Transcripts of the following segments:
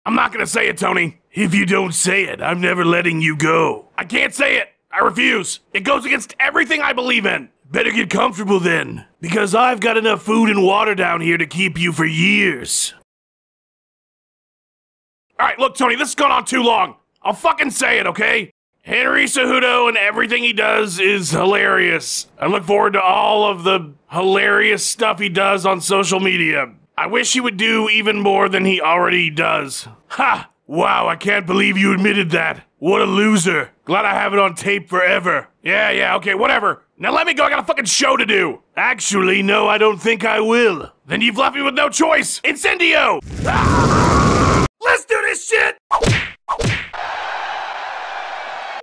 I'm not gonna say it, Tony. If you don't say it, I'm never letting you go. I can't say it. I refuse. It goes against everything I believe in. Better get comfortable then, because I've got enough food and water down here to keep you for years. Alright, look, Tony, this has gone on too long. I'll fucking say it, okay? Henry Cejudo and everything he does is hilarious. I look forward to all of the hilarious stuff he does on social media. I wish he would do even more than he already does. Ha! Wow, I can't believe you admitted that. What a loser. Glad I have it on tape forever. Yeah, okay, whatever. Now let me go, I got a fucking show to do. Actually, no, I don't think I will. Then you've left me with no choice. Incendio! Ah! Let's do this shit!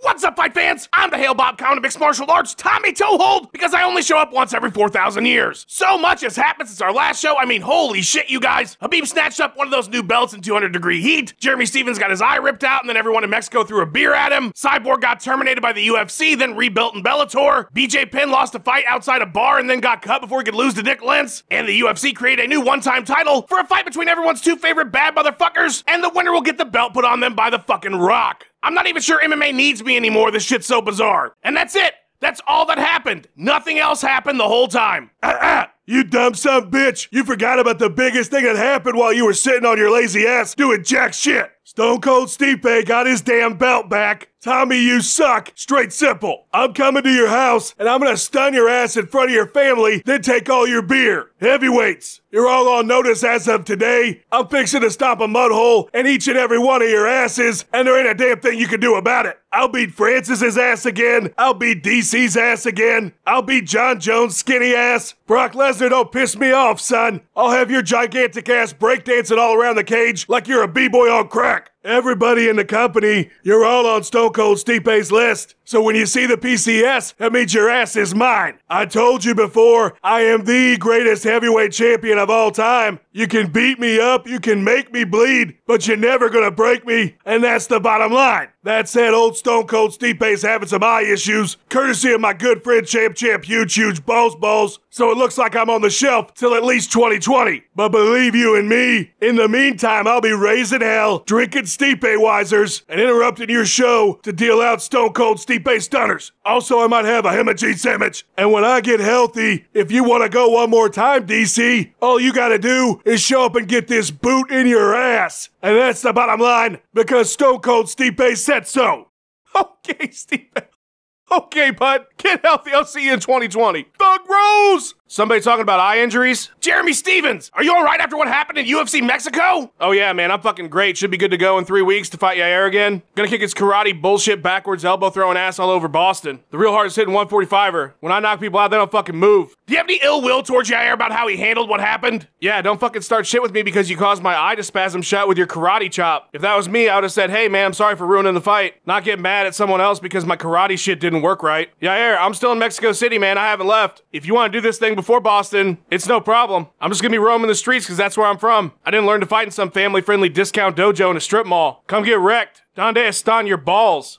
What's up, fight fans? I'm the Hail Bob Clown of Mixed Martial Arts, Tommy Toehold, because I only show up once every 4,000 years. So much has happened since our last show. I mean, holy shit, you guys. Habib snatched up one of those new belts in 200-degree heat. Jeremy Stevens got his eye ripped out, and then everyone in Mexico threw a beer at him. Cyborg got terminated by the UFC, then rebuilt in Bellator. BJ Penn lost a fight outside a bar and then got cut before he could lose to Nick Lentz. And the UFC created a new one-time title for a fight between everyone's two favorite bad motherfuckers, and the winner will get the belt put on them by the fucking Rock. I'm not even sure MMA needs me anymore, this shit's so bizarre. And that's it! That's all that happened! Nothing else happened the whole time. You dumb son of a bitch! You forgot about the biggest thing that happened while you were sitting on your lazy ass doing jack shit! Stone Cold Stipe got his damn belt back. Tommy, you suck. Straight simple. I'm coming to your house, and I'm gonna stun your ass in front of your family, then take all your beer. Heavyweights, you're all on notice as of today. I'm fixing to stomp a mud hole in each and every one of your asses, and there ain't a damn thing you can do about it. I'll beat Francis's ass again. I'll beat DC's ass again. I'll beat John Jones' skinny ass. Brock Lesnar, don't piss me off, son. I'll have your gigantic ass breakdancing all around the cage like you're a b-boy on crack. Everybody in the company, you're all on Stone Cold Stipe's list. So when you see the PCS, that means your ass is mine. I told you before, I am the greatest heavyweight champion of all time. You can beat me up, you can make me bleed, but you're never gonna break me, and that's the bottom line. That said, old Stone Cold Stipe's having some eye issues, courtesy of my good friend Champ Huge Balls, so it looks like I'm on the shelf till at least 2020. But believe you and me, in the meantime, I'll be raising hell, drinking Stipe Wisers, and interrupting your show to deal out Stone Cold Stipe stunners. Also, I might have a hemorrhage sandwich. And when I get healthy, if you want to go one more time, DC, all you gotta do is show up and get this boot in your ass. And that's the bottom line, because Stone Cold Stipe said so. Okay, Stipe. Okay, bud. Get healthy. I'll see you in 2020. Thug Rose! Somebody talking about eye injuries? Jeremy Stevens! Are you alright after what happened in UFC Mexico? Oh yeah, man, I'm fucking great. Should be good to go in 3 weeks to fight Yair again. Gonna kick his karate bullshit backwards elbow throwing ass all over Boston. The real hardest hitting 145er. When I knock people out, they don't fucking move. Do you have any ill will towards Yair about how he handled what happened? Yeah, don't fucking start shit with me because you caused my eye to spasm shut with your karate chop. If that was me, I would have said, hey man, I'm sorry for ruining the fight. Not get mad at someone else because my karate shit didn't work right. Yair, I'm still in Mexico City, man. I haven't left. If you want to do this thing before Boston, it's no problem. I'm just gonna be roaming the streets because that's where I'm from. I didn't learn to fight in some family-friendly discount dojo in a strip mall. Come get wrecked. Donde están your balls?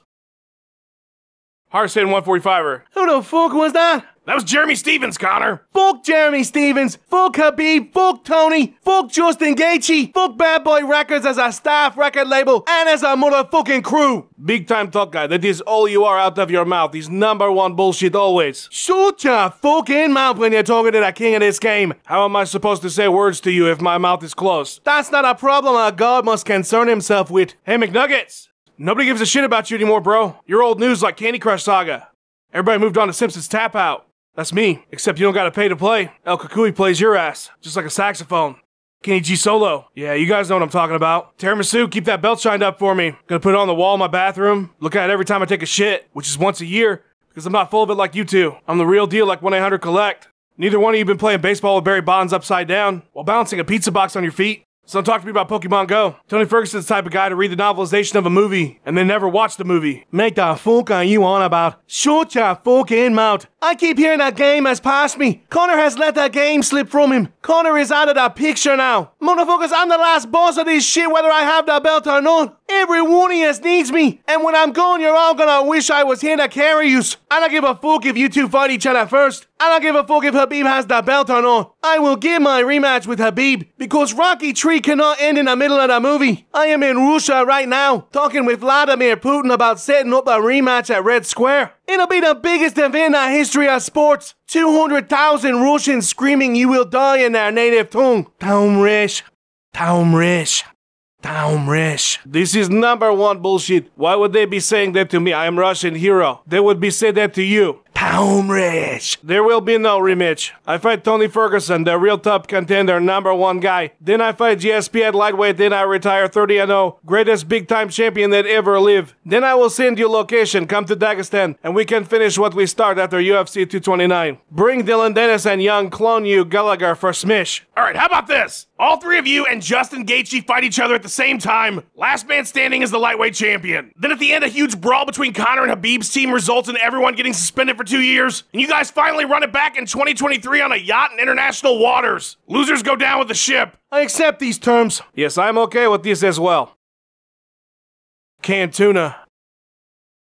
Hardest hitting 145er. Who the fuck was that? That was Jeremy Stevens, Connor. Fuck Jeremy Stevens. Fuck Habib. Fuck Tony. Fuck Justin Gaethje. Fuck Bad Boy Records as a staff record label and as a motherfucking crew. Big time talk guy. That is all you are out of your mouth. Is #1 bullshit always. Shut your fucking mouth when you're talking to the king of this game. How am I supposed to say words to you if my mouth is closed? That's not a problem a god must concern himself with. Hey McNuggets. Nobody gives a shit about you anymore, bro. You're old news like Candy Crush Saga. Everybody moved on to Simpsons Tap Out. That's me, except you don't gotta pay to play. El Kukui plays your ass, just like a saxophone. Kenny G Solo. Yeah, you guys know what I'm talking about. Tiramisu, keep that belt shined up for me. Gonna put it on the wall in my bathroom. Look at it every time I take a shit, which is once a year, because I'm not full of it like you two. I'm the real deal like 1-800-COLLECT. Neither one of you been playing baseball with Barry Bonds upside down while balancing a pizza box on your feet. So don't talk to me about Pokemon Go. Tony Ferguson's the type of guy to read the novelization of a movie and then never watch the movie. Make the fuck are you on about? Shut your fucking mouth. I keep hearing that game has passed me. Connor has let that game slip from him. Connor is out of the picture now. Motherfuckers, I'm the last boss of this shit whether I have the belt or not. Every one of yous needs me, and when I'm gone, you're all gonna wish I was here to carry yous. I don't give a fuck if you two fight each other first. I don't give a fuck if Khabib has the belt or not. I will get my rematch with Khabib, because Rocky 3 cannot end in the middle of the movie. I am in Russia right now, talking with Vladimir Putin about setting up a rematch at Red Square. It'll be the biggest event in the history of sports. 200,000 Russians screaming you will die in their native tongue. Taumrish. Taumrish. Taumrish. This is #1 bullshit. Why would they be saying that to me? I am Russian hero. They would be saying that to you. Taumrish. There will be no rematch. I fight Tony Ferguson, the real top contender, #1 guy. Then I fight GSP at lightweight, then I retire 30-0. Greatest big time champion that ever lived. Then I will send you location, come to Dagestan, and we can finish what we start after UFC 229. Bring Dylan Dennis and young clone you Gallagher for Smish. Alright, how about this? All three of you and Justin Gaethje fight each other at the same time. Last man standing is the lightweight champion. Then at the end, a huge brawl between Conor and Khabib's team results in everyone getting suspended for 2 years. And you guys finally run it back in 2023 on a yacht in international waters. Losers go down with the ship. I accept these terms. Yes, I'm okay with this as well. Canned tuna.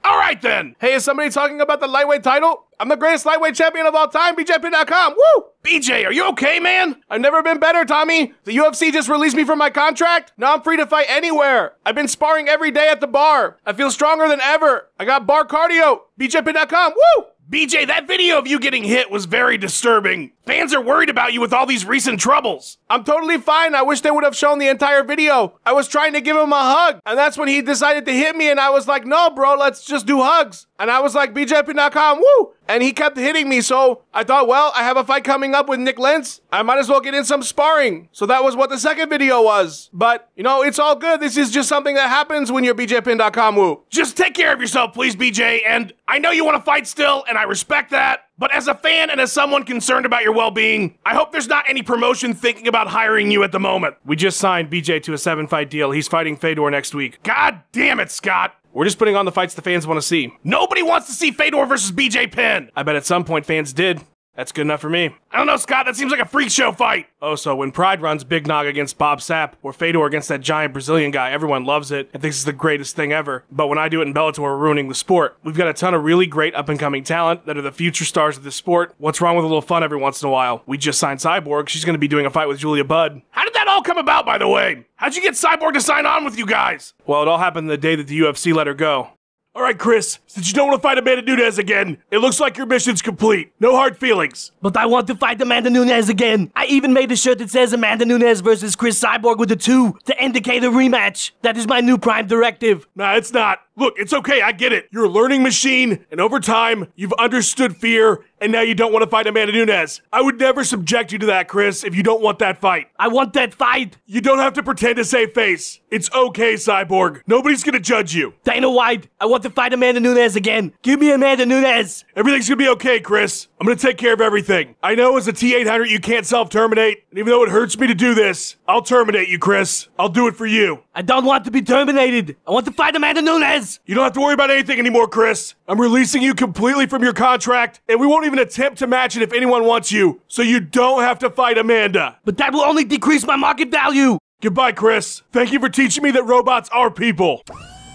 Alright then. Hey, is somebody talking about the lightweight title? I'm the greatest lightweight champion of all time, BJP.com. Woo! BJ, are you okay, man? I've never been better, Tommy. The UFC just released me from my contract. Now I'm free to fight anywhere. I've been sparring every day at the bar. I feel stronger than ever. I got bar cardio. BJP.com. Woo! BJ, that video of you getting hit was very disturbing. Fans are worried about you with all these recent troubles. I'm totally fine. I wish they would have shown the entire video. I was trying to give him a hug, and that's when he decided to hit me, and I was like, no, bro, let's just do hugs. And I was like, BJP.com, woo! And he kept hitting me, so I thought, well, I have a fight coming up with Nick Lentz. I might as well get in some sparring. So that was what the second video was. But, you know, it's all good. This is just something that happens when you're BJP.com, woo. Just take care of yourself, please, BJ. And I know you want to fight still, and I respect that. But as a fan and as someone concerned about your well-being, I hope there's not any promotion thinking about hiring you at the moment. We just signed BJ to a 7-fight deal. He's fighting Fedor next week. God damn it, Scott. We're just putting on the fights the fans want to see. Nobody wants to see Fedor versus BJ Penn. I bet at some point fans did. That's good enough for me. I don't know, Scott. That seems like a freak show fight. Oh, so when Pride runs Big Nog against Bob Sapp, or Fedor against that giant Brazilian guy, everyone loves it and thinks it's the greatest thing ever. But when I do it in Bellator, we're ruining the sport. We've got a ton of really great up-and-coming talent that are the future stars of this sport. What's wrong with a little fun every once in a while? We just signed Cyborg. She's going to be doing a fight with Julia Budd. How did that all come about, by the way? How'd you get Cyborg to sign on with you guys? Well, it all happened the day that the UFC let her go. All right, Chris, since you don't want to fight Amanda Nunes again, it looks like your mission's complete. No hard feelings. But I want to fight Amanda Nunes again. I even made a shirt that says Amanda Nunes versus Chris Cyborg with a 2 to indicate a rematch. That is my new prime directive. Nah, it's not. Look, it's okay, I get it. You're a learning machine, and over time, you've understood fear, and now you don't want to fight Amanda Nunes. I would never subject you to that, Chris, if you don't want that fight. I want that fight. You don't have to pretend to save face. It's okay, Cyborg. Nobody's gonna judge you. Dana White, I want to fight Amanda Nunes again. Give me Amanda Nunes. Everything's gonna be okay, Chris. I'm gonna take care of everything. I know as a T-800 you can't self-terminate, and even though it hurts me to do this, I'll terminate you, Chris. I'll do it for you. I don't want to be terminated. I want to fight Amanda Nunes. You don't have to worry about anything anymore, Chris. I'm releasing you completely from your contract, and we won't even attempt to match it if anyone wants you, so you don't have to fight Amanda. But that will only decrease my market value. Goodbye, Chris. Thank you for teaching me that robots are people.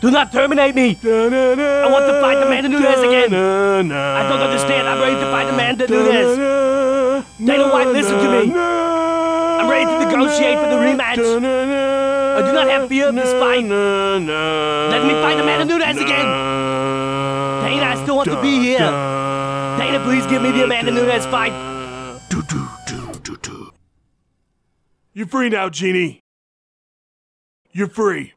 Do not terminate me. I want to fight Amanda Nunes again. I don't understand. I'm ready to fight Amanda Nunes. Dana White, listen to me. I'm ready to negotiate for the rematch. I do not have fear of this fight. Let me fight Amanda Nunes again. Dana, I still want to be here. Dana, please give me the Amanda Nunes fight. You're free now, Genie. You're free.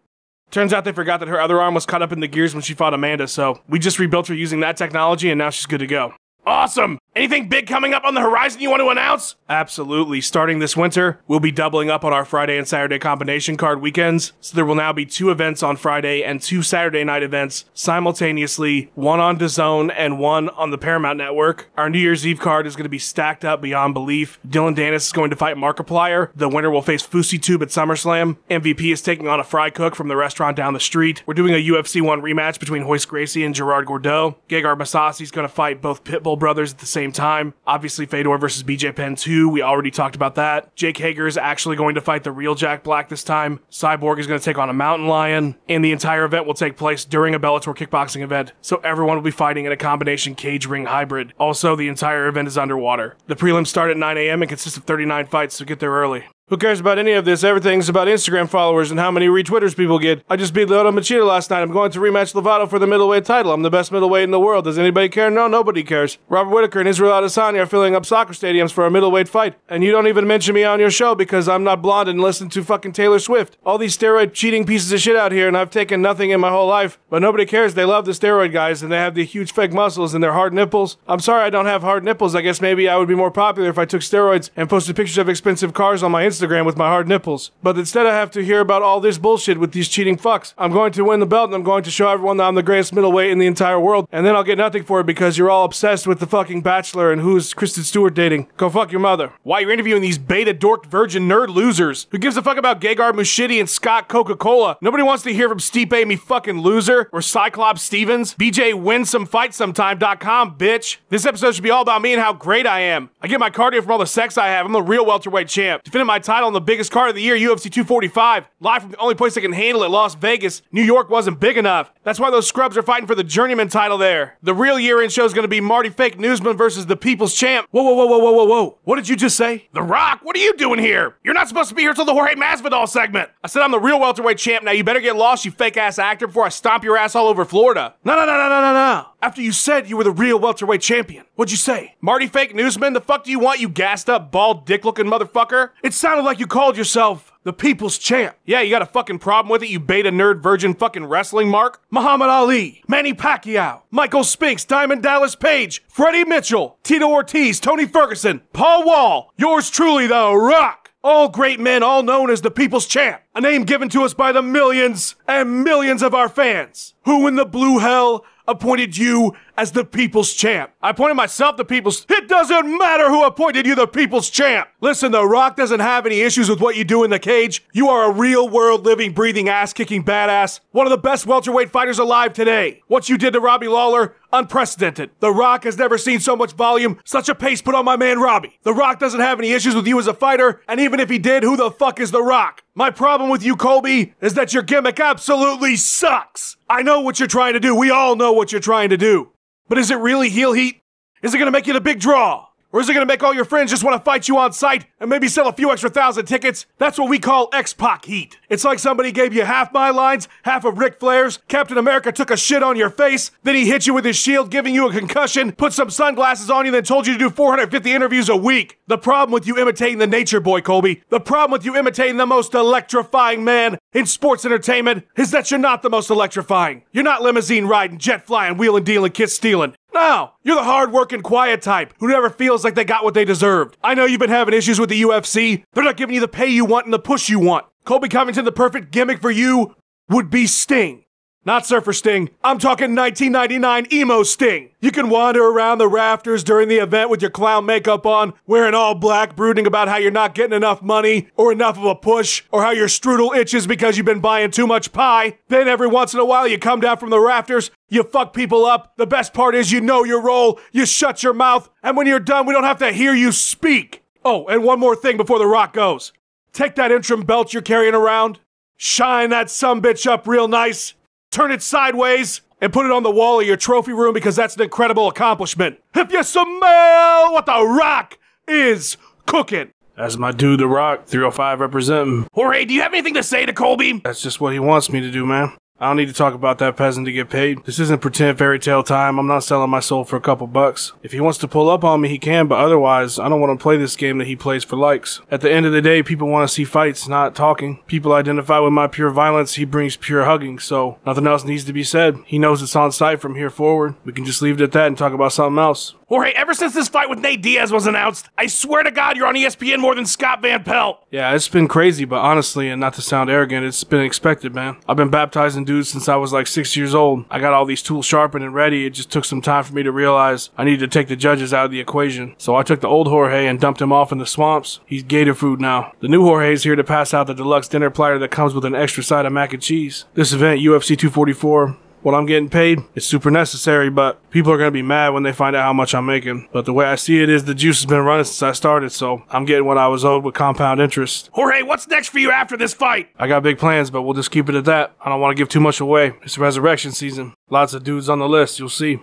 Turns out they forgot that her other arm was caught up in the gears when she fought Amanda, so we just rebuilt her using that technology and now she's good to go. Awesome! Anything big coming up on the horizon you want to announce? Absolutely. Starting this winter, we'll be doubling up on our Friday and Saturday combination card weekends, so there will now be 2 events on Friday and 2 Saturday night events simultaneously, one on DAZN and one on the Paramount Network. Our New Year's Eve card is going to be stacked up beyond belief. Dylan Dennis is going to fight Markiplier. The winner will face FouseyTube at SummerSlam. MVP is taking on a fry cook from the restaurant down the street. We're doing a UFC 1 rematch between Royce Gracie and Gerard Gordeau. Gegard Mousasi is going to fight both Pitbull brothers at the same same time. Obviously, Fedor versus BJ Penn 2, we already talked about that. Jake Hager is actually going to fight the real Jack Black this time. Cyborg is going to take on a mountain lion, and the entire event will take place during a Bellator kickboxing event, so everyone will be fighting in a combination cage ring hybrid. Also, the entire event is underwater. The prelims start at 9 a.m. and consist of 39 fights, so get there early. Who cares about any of this? Everything's about Instagram followers and how many retwitters people get. I just beat Lyoto Machida last night. I'm going to rematch Lovato for the middleweight title. I'm the best middleweight in the world. Does anybody care? No, nobody cares. Robert Whittaker and Israel Adesanya are filling up soccer stadiums for a middleweight fight. And you don't even mention me on your show because I'm not blonde and listen to fucking Taylor Swift. All these steroid cheating pieces of shit out here, and I've taken nothing in my whole life. But nobody cares. They love the steroid guys, and they have the huge fake muscles and their hard nipples. I'm sorry I don't have hard nipples. I guess maybe I would be more popular if I took steroids and posted pictures of expensive cars on my Instagram with my hard nipples. But instead I have to hear about all this bullshit with these cheating fucks. I'm going to win the belt and I'm going to show everyone that I'm the greatest middleweight in the entire world, and then I'll get nothing for it because you're all obsessed with the fucking Bachelor and who's Kristen Stewart dating. Go fuck your mother. Why you're interviewing these beta dorked virgin nerd losers? Who gives a fuck about Gegard Moushitti and Scott Coca-Cola? Nobody wants to hear from Stipe me fucking loser or Cyclops Stevens. BJ winsomefightsometime.com, bitch. This episode should be all about me and how great I am. I get my cardio from all the sex I have. I'm the real welterweight champ. Defending my title on the biggest card of the year, UFC 245, live from the only place that can handle it, Las Vegas. New York wasn't big enough. That's why those scrubs are fighting for the journeyman title there. The real year-end show is going to be Marty Fake Newsman versus the People's Champ. Whoa. What did you just say? The Rock, what are you doing here? You're not supposed to be here till the Jorge Masvidal segment. I said I'm the real welterweight champ. Now you better get lost, you fake-ass actor, before I stomp your ass all over Florida. No. After you said you were the real welterweight champion, what'd you say? Marty Fake Newsman? The fuck do you want, you gassed-up, bald, dick-looking motherfucker? It sounded like you called yourself the People's Champ. Yeah, you got a fucking problem with it, you beta nerd virgin fucking wrestling mark? Muhammad Ali, Manny Pacquiao, Michael Spinks, Diamond Dallas Page, Freddie Mitchell, Tito Ortiz, Tony Ferguson, Paul Wall, yours truly, The Rock. All great men, all known as the People's Champ. A name given to us by the millions and millions of our fans. Who in the blue hell appointed you as the People's Champ? I appointed myself the People's... It doesn't matter who appointed you the People's Champ! Listen, The Rock doesn't have any issues with what you do in the cage. You are a real-world, living, breathing, ass-kicking badass. One of the best welterweight fighters alive today. What you did to Robbie Lawler, unprecedented. The Rock has never seen so much volume, such a pace put on my man Robbie. The Rock doesn't have any issues with you as a fighter, and even if he did, who the fuck is The Rock? My problem with you, Colby, is that your gimmick absolutely sucks. I know what you're trying to do. We all know what you're trying to do. But is it really heel heat? Is it gonna make you the big draw? Or is it gonna make all your friends just want to fight you on sight and maybe sell a few extra 1,000 tickets? That's what we call X-Pac heat. It's like somebody gave you half my lines, half of Ric Flair's, Captain America took a shit on your face, then he hit you with his shield, giving you a concussion, put some sunglasses on you, then told you to do 450 interviews a week. The problem with you imitating the Nature Boy, Colby, the problem with you imitating the most electrifying man in sports entertainment is that you're not the most electrifying. You're not limousine riding, jet flying, wheeling, dealing, kiss stealing. No, you're the hard-working, quiet type who never feels like they got what they deserved. I know you've been having issues with the UFC. They're not giving you the pay you want and the push you want. Colby Covington, the perfect gimmick for you would be Sting. Not Surfer Sting. I'm talking 1999 emo Sting. You can wander around the rafters during the event with your clown makeup on, wearing all black, brooding about how you're not getting enough money, or enough of a push, or how your strudel itches because you've been buying too much pie. Then every once in a while you come down from the rafters, you fuck people up. The best part is you know your role, you shut your mouth, and when you're done we don't have to hear you speak. Oh, and one more thing before The Rock goes. Take that interim belt you're carrying around, shine that sumbitch up real nice, turn it sideways, and put it on the wall of your trophy room because that's an incredible accomplishment. If you smell what The Rock is cooking. That's my dude, The Rock, 305 representing. Jorge, do you have anything to say to Colby? That's just what he wants me to do, man. I don't need to talk about that peasant to get paid. This isn't pretend fairy tale time. I'm not selling my soul for a couple bucks. If he wants to pull up on me, he can, but otherwise, I don't want to play this game that he plays for likes. At the end of the day, people want to see fights, not talking. People identify with my pure violence. He brings pure hugging, so nothing else needs to be said. He knows it's on site from here forward. We can just leave it at that and talk about something else. Jorge, ever since this fight with Nate Diaz was announced, I swear to God you're on ESPN more than Scott Van Pelt. Yeah, it's been crazy, but honestly, and not to sound arrogant, it's been expected, man. I've been baptizing dudes since I was like 6 years old. I got all these tools sharpened and ready. It just took some time for me to realize I needed to take the judges out of the equation. So I took the old Jorge and dumped him off in the swamps. He's gator food now. The new Jorge is here to pass out the deluxe dinner platter that comes with an extra side of mac and cheese. This event, UFC 244, what I'm getting paid is super necessary, but people are gonna be mad when they find out how much I'm making. But the way I see it is the juice has been running since I started, so I'm getting what I was owed with compound interest. Jorge, what's next for you after this fight? I got big plans, but we'll just keep it at that. I don't want to give too much away. It's resurrection season. Lots of dudes on the list, you'll see.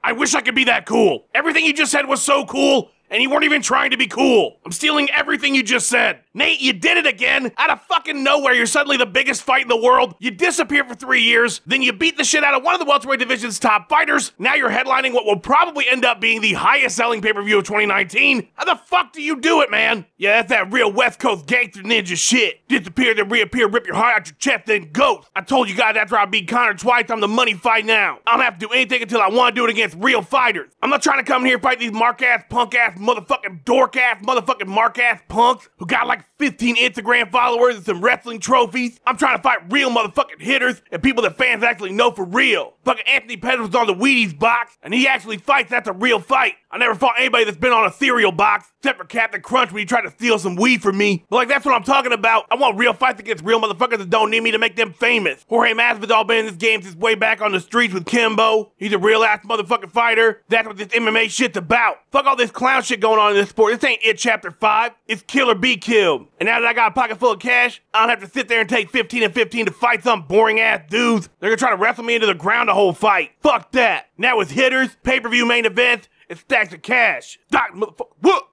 I wish I could be that cool. Everything you just said was so cool, and you weren't even trying to be cool. I'm stealing everything you just said. Nate, you did it again. Out of fucking nowhere, you're suddenly the biggest fight in the world. You disappear for 3 years, then you beat the shit out of one of the welterweight division's top fighters. Now you're headlining what will probably end up being the highest selling pay-per-view of 2019. How the fuck do you do it, man? Yeah, that's that real West Coast gangster ninja shit. Disappear, then reappear, rip your heart out your chest, then ghost. I told you guys after I beat Connor twice, I'm the money fight now. I don't have to do anything until I want to do it against real fighters. I'm not trying to come here and fight these mark-ass, punk-ass, motherfucking dork-ass, motherfucking mark-ass punks who got like 15 Instagram followers and some wrestling trophies. I'm trying to fight real motherfucking hitters and people that fans actually know for real. Fucking Anthony Pettis was on the Wheaties box, and he actually fights. That's a real fight. I never fought anybody that's been on a cereal box, except for Captain Crunch when he tried to steal some weed from me. But like, that's what I'm talking about. I want real fights against real motherfuckers that don't need me to make them famous. Jorge Masvidal's all been in this game since way back on the streets with Kimbo. He's a real-ass motherfucking fighter. That's what this MMA shit's about. Fuck all this clown shit going on in this sport. This ain't it chapter 5. It's kill or be killed. And now that I got a pocket full of cash, I don't have to sit there and take 15 and 15 to fight some boring-ass dudes. They're gonna try to wrestle me into the ground the whole fight. Fuck that. Now with hitters, pay-per-view main events, it's stacks of cash.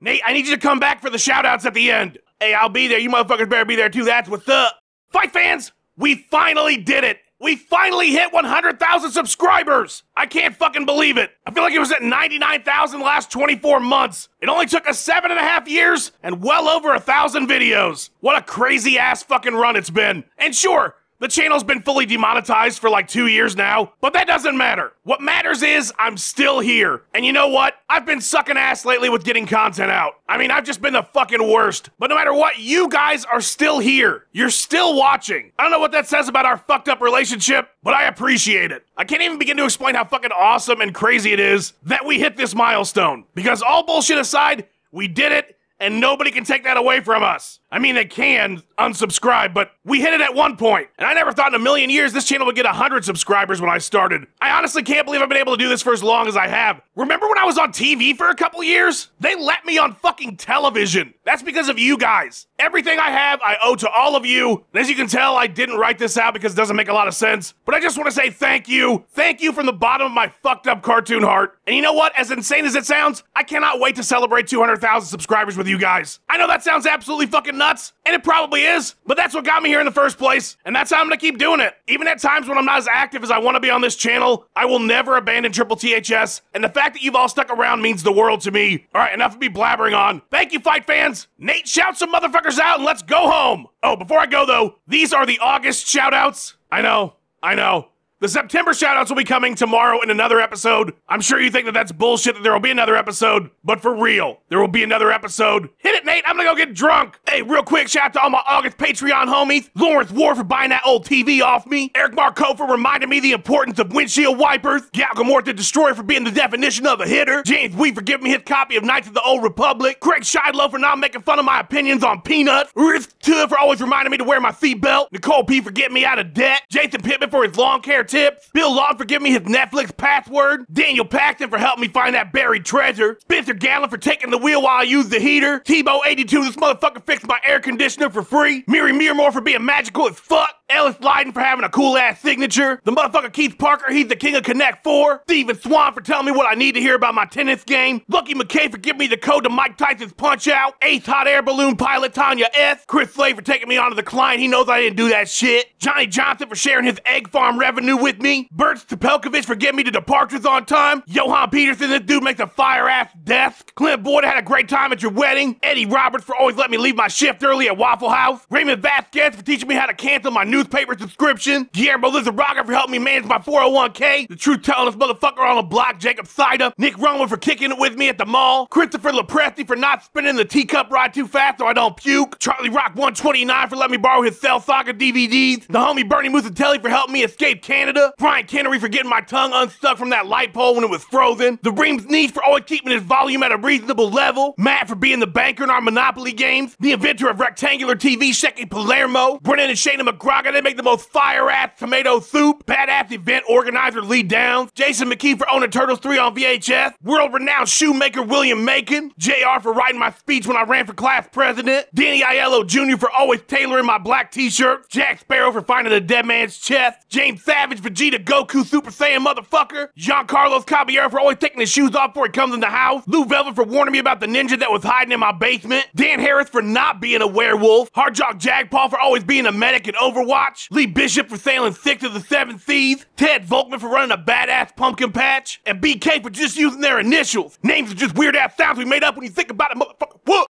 Nate, I need you to come back for the shout-outs at the end. Hey, I'll be there. You motherfuckers better be there too. That's what's up. Fight fans, we finally did it. We finally hit 100,000 subscribers. I can't fucking believe it. I feel like it was at 99,000 the last 24 months. It only took us 7.5 years and well over 1,000 videos. What a crazy ass fucking run it's been. And sure, the channel's been fully demonetized for like 2 years now, but that doesn't matter. What matters is I'm still here. And you know what? I've been sucking ass lately with getting content out. I mean, I've just been the fucking worst. But no matter what, you guys are still here. You're still watching. I don't know what that says about our fucked up relationship, but I appreciate it. I can't even begin to explain how fucking awesome and crazy it is that we hit this milestone. Because all bullshit aside, we did it, and nobody can take that away from us. I mean, they can unsubscribe, but we hit it at one point. And I never thought in a million years this channel would get 100 subscribers when I started. I honestly can't believe I've been able to do this for as long as I have. Remember when I was on TV for a couple years? They let me on fucking television. That's because of you guys. Everything I have, I owe to all of you. And as you can tell, I didn't write this out because it doesn't make a lot of sense. But I just want to say thank you. Thank you from the bottom of my fucked up cartoon heart. And you know what? As insane as it sounds, I cannot wait to celebrate 200,000 subscribers with you guys. I know that sounds absolutely fucking nuts, and it probably is, but that's what got me here in the first place, and that's how I'm gonna keep doing it. Even at times when I'm not as active as I want to be on this channel, I will never abandon Ttths, and the fact that you've all stuck around means the world to me. Alright, enough of me blabbering on. Thank you, fight fans! Nate, shout some motherfuckers out and let's go home! Oh, before I go though, these are the August shoutouts. I know. The September shoutouts will be coming tomorrow in another episode. I'm sure you think that that's bullshit that there will be another episode, but for real, there will be another episode. Hit it, Nate, I'm gonna go get drunk. Hey, real quick, shout out to all my August Patreon homies. Lawrence Ward for buying that old TV off me. Eric Marco for reminding me the importance of windshield wipers. Galgamort the Destroyer for being the definition of a hitter. James Wee for giving me his copy of Knights of the Old Republic. Craig Shidlow for not making fun of my opinions on Peanuts. Risk 2 for always reminding me to wear my seatbelt. Nicole P for getting me out of debt. Jason Pittman for his lawn care tips. Bill Long for giving me his Netflix password. Daniel Paxton for helping me find that buried treasure. Spencer Gallen for taking the wheel while I use the heater. Tebow82, this motherfucker fixed my air conditioner for free. Miri Miramore for being magical as fuck. Ellis Lyden for having a cool-ass signature. The motherfucker Keith Parker, he's the king of Connect 4. Steven Swan for telling me what I need to hear about my tennis game. Lucky McKay for giving me the code to Mike Tyson's Punch-Out. Ace Hot Air Balloon Pilot Tanya S. Chris Slade for taking me onto the client. He knows I didn't do that shit. Johnny Johnson for sharing his egg farm revenue with me. Bert Stapelkovich for getting me to departures on time. Johan Peterson, this dude makes a fire-ass desk. Clint Boyd had a great time at your wedding. Eddie Roberts for always letting me leave my shift early at Waffle House. Raymond Vasquez for teaching me how to cancel my newspaper subscription. Guillermo Lizarraga for helping me manage my 401k. The truth-telling motherfucker on the block, Jacob Sida. Nick Roman for kicking it with me at the mall. Christopher Lepresti for not spinning the teacup ride too fast so I don't puke. Charlie Rock 129 for letting me borrow his Cell Saga DVDs. The homie Bernie Musatelli for helping me escape Canada. Brian Kennery for getting my tongue unstuck from that light pole when it was frozen. The Reams Niche for always keeping his volume at a reasonable level. Matt for being the banker in our Monopoly games. The inventor of rectangular TV, Shecky Palermo. Brennan and Shayna McGraw Yaga, they make the most fire-ass tomato soup. Badass event organizer Lee Downs. Jason McKee for owning Turtles 3 on VHS. World-renowned shoemaker William Macon. JR for writing my speech when I ran for class president. Danny Aiello Jr. for always tailoring my black t-shirt. Jack Sparrow for finding a dead man's chest. James Savage, Vegeta, Goku, Super Saiyan motherfucker. Giancarlos Caballero for always taking his shoes off before he comes in the house. Lou Velvet for warning me about the ninja that was hiding in my basement. Dan Harris for not being a werewolf. Hardjock Jagpaw for always being a medic in Overwatch. Lee Bishop for sailing 6 of the 7 seas. Ted Volkman for running a badass pumpkin patch. And BK for just using their initials. Names are just weird ass sounds we made up when you think about it, motherfucker. What?